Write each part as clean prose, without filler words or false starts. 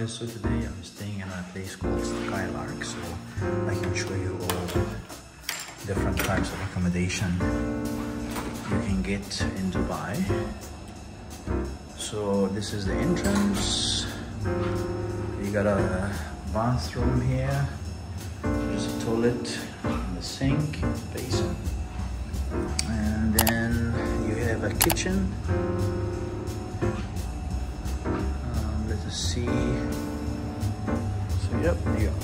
guys, so today I'm staying in a place called Skylark, so I can show you all different types of accommodation you can get in Dubai. So this is the entrance. You got a bathroom here, there's a toilet and a sink, basin, and then you have a kitchen. Let's see. So yep, you got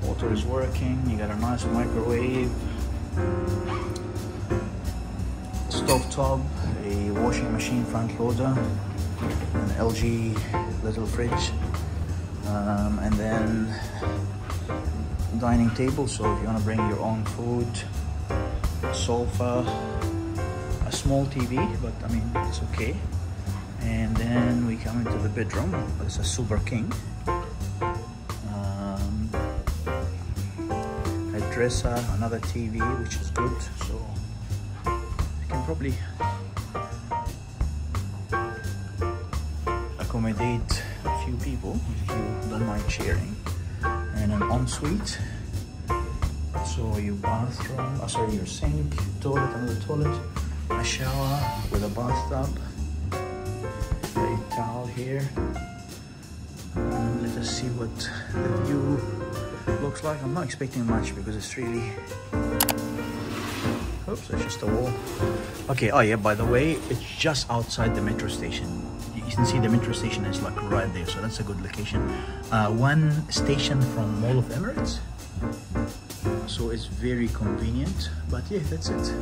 water is working. You got a nice microwave, stove top, a washing machine front loader, an LG little fridge, and then dining table. So if you want to bring your own food, sofa, a small TV, but I mean it's okay. And then we come into the bedroom. It's a super king. A dresser, another TV, which is good. So you can probably accommodate a few people if you don't mind sharing. And an ensuite. So your bathroom, your sink, toilet, another toilet, a shower with a bathtub. A towel here. Let us see what the view looks like. I'm not expecting much because it's really, oops, it's just a wall. Okay, oh yeah, by the way, it's just outside the metro station. You can see the metro station is like right there, so that's a good location. One station from Mall of Emirates, so it's very convenient. But yeah, that's it.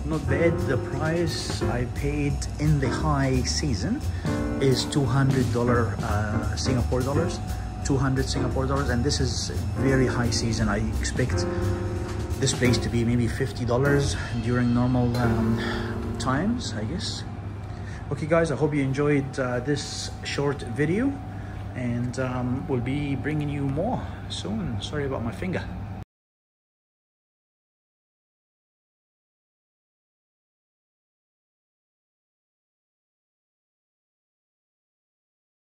Not bad. The price I paid in the high season is $200 Singapore dollars, 200 Singapore dollars, and this is very high season. I expect this place to be maybe $50 during normal times, I guess. Okay guys, I hope you enjoyed this short video, and we'll be bringing you more soon. Sorry about my finger.